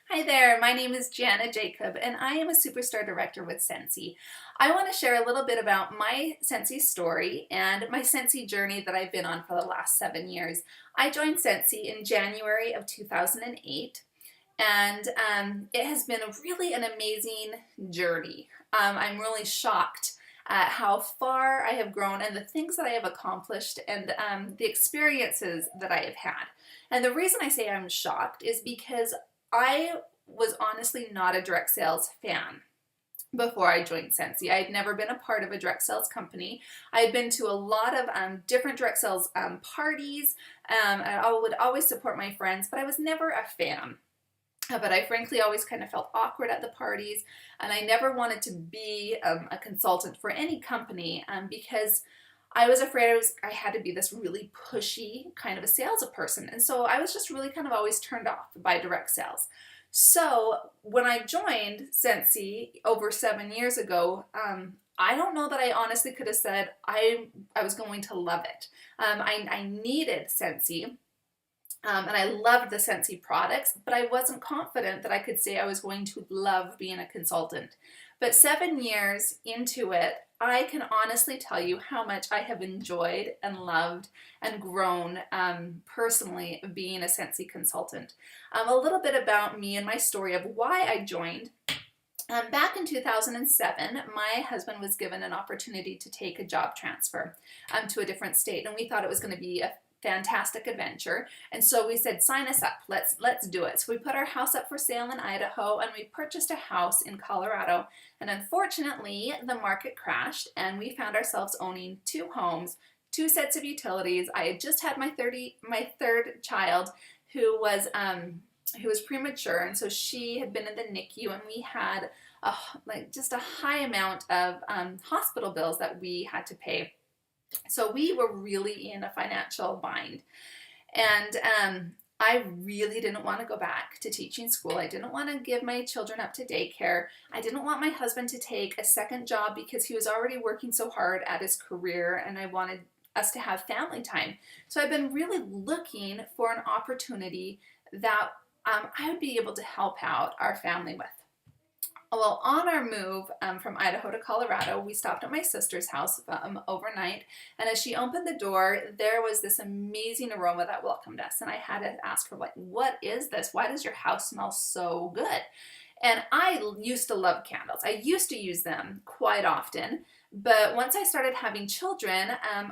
Hi there, my name is Jana Jacob and I am a Superstar Director with Scentsy. I want to share a little bit about my Scentsy story and my Scentsy journey that I've been on for the last 7 years. I joined Scentsy in January of 2008 and it has been really an amazing journey. I'm really shocked at how far I have grown and the things that I have accomplished and the experiences that I have had. And the reason I say I'm shocked is because I was honestly not a direct sales fan before I joined Scentsy. I had never been a part of a direct sales company. I had been to a lot of different direct sales parties. I would always support my friends, but I was never a fan. But I frankly always kind of felt awkward at the parties, and I never wanted to be a consultant for any company because I was afraid I had to be this really pushy kind of a salesperson. And so I was just really kind of always turned off by direct sales. So when I joined Scentsy over 7 years ago, I don't know that I honestly could have said I was going to love it. I needed Scentsy. And I loved the Scentsy products, but I wasn't confident that I could say I was going to love being a consultant. But 7 years into it, I can honestly tell you how much I have enjoyed and loved and grown personally being a Scentsy consultant. A little bit about me and my story of why I joined. Back in 2007, my husband was given an opportunity to take a job transfer to a different state, and we thought it was going to be a fantastic adventure. And so we said, sign us up, let's do it. So we put our house up for sale in Idaho and we purchased a house in Colorado. And unfortunately, the market crashed and we found ourselves owning two homes, two sets of utilities. I had just had my third child who was premature, and so she had been in the NICU, and we had just a high amount of hospital bills that we had to pay. So we were really in a financial bind, and I really didn't want to go back to teaching school. I didn't want to give my children up to daycare. I didn't want my husband to take a second job because he was already working so hard at his career, and I wanted us to have family time. So I've been really looking for an opportunity that I would be able to help out our family with. Well, on our move from Idaho to Colorado, we stopped at my sister's house overnight, and as she opened the door, there was this amazing aroma that welcomed us, and I had to ask her, like, what is this? Why does your house smell so good? And I used to love candles. I used to use them quite often, but once I started having children,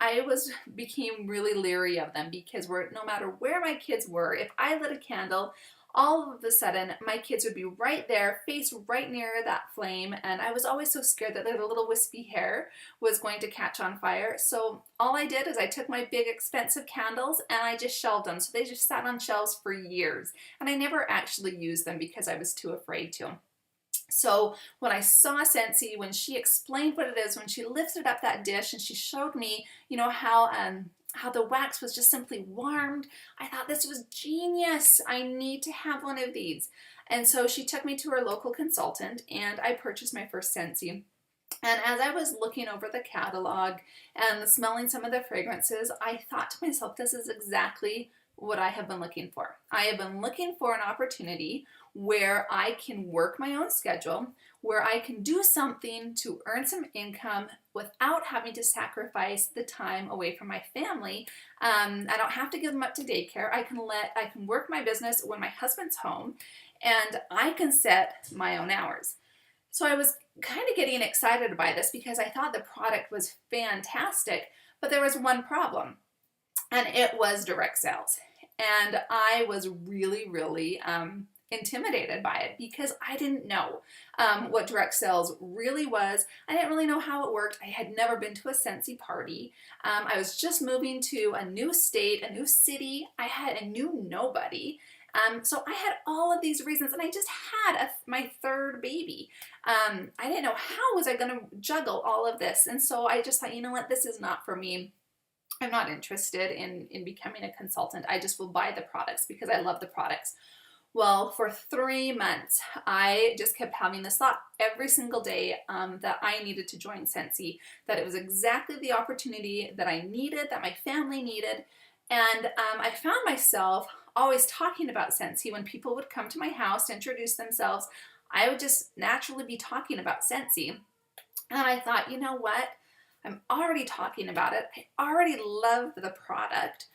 I became really leery of them because no matter where my kids were, if I lit a candle, all of a sudden my kids would be right there, face right near that flame, and I was always so scared that their little wispy hair was going to catch on fire. So all I did is I took my big expensive candles and I just shelved them. So they just sat on shelves for years, and I never actually used them because I was too afraid to. So when I saw Scentsy, when she explained what it is, when she lifted up that dish and she showed me, how the wax was just simply warmed, I thought this was genius. I need to have one of these. And so she took me to her local consultant and I purchased my first Scentsy. And as I was looking over the catalog and smelling some of the fragrances, I thought to myself, this is exactly what I have been looking for. I have been looking for an opportunity where I can work my own schedule, where I can do something to earn some income without having to sacrifice the time away from my family. I don't have to give them up to daycare. I can work my business when my husband's home, and I can set my own hours. So I was kind of getting excited by this because I thought the product was fantastic, but there was one problem, and it was direct sales. And I was really, really intimidated by it because I didn't know what direct sales really was. I didn't really know how it worked. I had never been to a Scentsy party. I was just moving to a new state, a new city. I knew nobody. So I had all of these reasons, and I just had my third baby. I didn't know how was I going to juggle all of this. And so I just thought, you know what, this is not for me. I'm not interested in becoming a consultant. I just will buy the products because I love the products. Well, for 3 months, I just kept having this thought every single day that I needed to join Scentsy, that it was exactly the opportunity that I needed, that my family needed. And I found myself always talking about Scentsy. When people would come to my house to introduce themselves, I would just naturally be talking about Scentsy. And I thought, you know what? I'm already talking about it. I already love the product.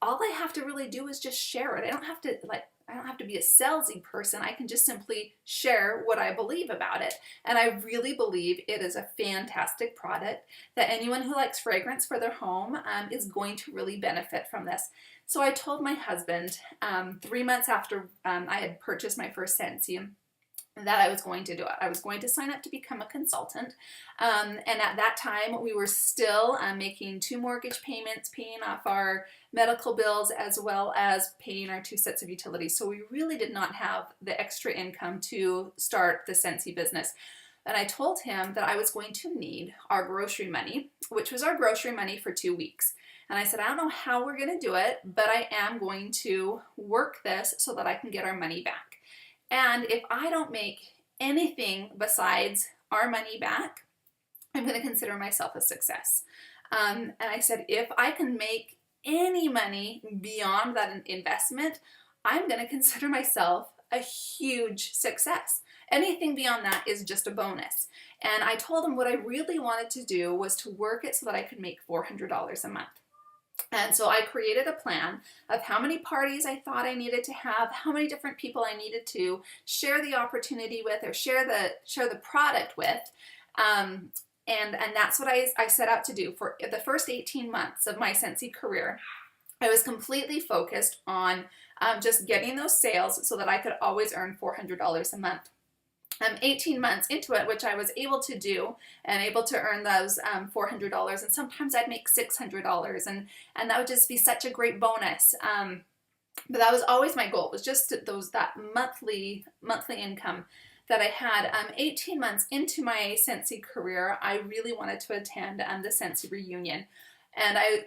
All I have to really do is just share it. I don't have to be a salesy person. I can just simply share what I believe about it. And I really believe it is a fantastic product that anyone who likes fragrance for their home is going to really benefit from this. So I told my husband 3 months after I had purchased my first Scentsy that I was going to do it. I was going to sign up to become a consultant. And at that time, we were still making 2 mortgage payments, paying off our medical bills, as well as paying our 2 sets of utilities. So we really did not have the extra income to start the Scentsy business. And I told him that I was going to need our grocery money, which was our grocery money for 2 weeks. And I said, I don't know how we're going to do it, but I am going to work this so that I can get our money back. And if I don't make anything besides our money back, I'm going to consider myself a success. And I said, if I can make any money beyond that investment, I'm going to consider myself a huge success. Anything beyond that is just a bonus. And I told him what I really wanted to do was to work it so that I could make $400 a month. And so I created a plan of how many parties I thought I needed to have, how many different people I needed to share the opportunity with or share the product with. And that's what I set out to do. For the first 18 months of my Scentsy career, I was completely focused on just getting those sales so that I could always earn $400 a month. 18 months into it, which I was able to do and able to earn those $400, and sometimes I'd make $600, and that would just be such a great bonus. But that was always my goal, was just that monthly income that I had. 18 months into my Scentsy career, I really wanted to attend the Scentsy reunion. And I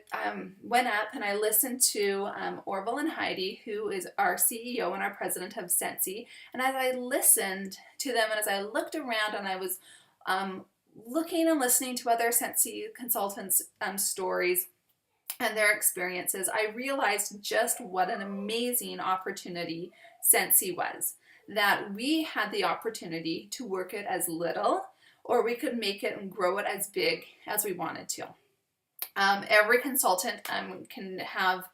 went up and I listened to Orville and Heidi, who is our CEO and our president of Scentsy. And as I listened to them and as I looked around and I was looking and listening to other Scentsy consultants' stories and their experiences, I realized just what an amazing opportunity Scentsy was. That we had the opportunity to work it as little, or we could make it and grow it as big as we wanted to. Every consultant can have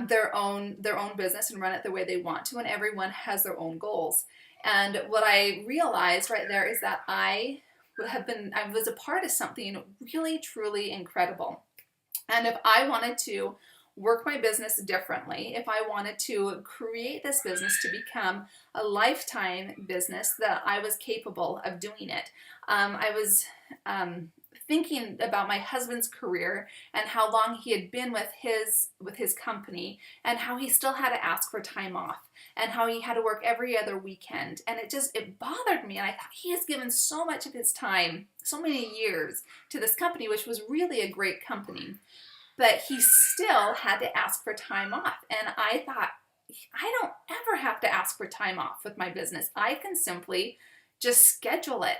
their own business and run it the way they want to, and everyone has their own goals. And what I realized right there is that I was a part of something really, truly incredible. And if I wanted to work my business differently, if I wanted to create this business to become a lifetime business, that I was capable of doing it. I was thinking about my husband's career and how long he had been with his company, and how he still had to ask for time off, and how he had to work every other weekend. And it bothered me. And I thought, he has given so much of his time, so many years, to this company, which was really a great company, but he still had to ask for time off. And I thought, I don't ever have to ask for time off with my business. I can simply just schedule it.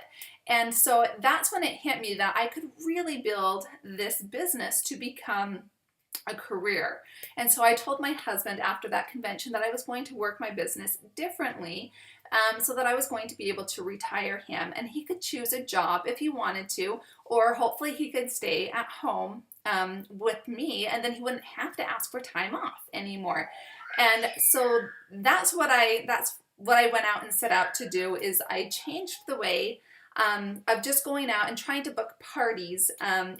And so that's when it hit me that I could really build this business to become a career. And so I told my husband after that convention that I was going to work my business differently, so that I was going to be able to retire him, and he could choose a job if he wanted to, or hopefully he could stay at home with me, and then he wouldn't have to ask for time off anymore. And so that's what I went out and set out to do. Is I changed the way of just going out and trying to book parties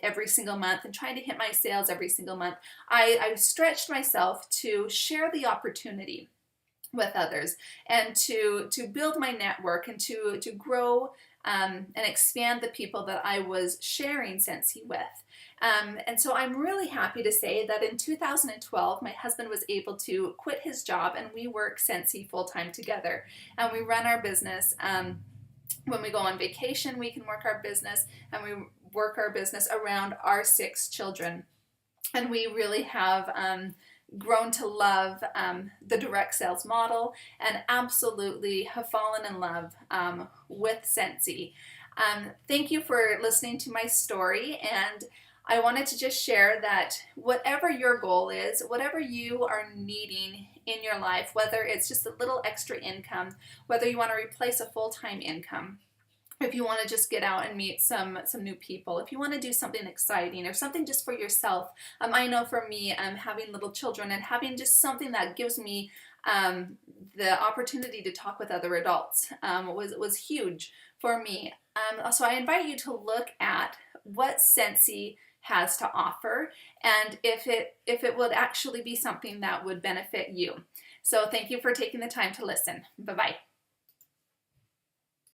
every single month and trying to hit my sales every single month. I stretched myself to share the opportunity with others, and to build my network, and to grow and expand the people that I was sharing Scentsy with. And so I'm really happy to say that in 2012, my husband was able to quit his job, and we work Scentsy full-time together. And we run our business. When we go on vacation, we can work our business, and we work our business around our 6 children. And we really have grown to love the direct sales model, and absolutely have fallen in love with Scentsy. Thank you for listening to my story, and I wanted to just share that whatever your goal is, whatever you are needing in your life, whether it's just a little extra income, whether you want to replace a full-time income, if you want to just get out and meet some new people, if you want to do something exciting or something just for yourself. I know for me, having little children and having just something that gives me the opportunity to talk with other adults was huge for me. So I invite you to look at what Scentsy has to offer and if it would actually be something that would benefit you. So thank you for taking the time to listen. Bye-bye.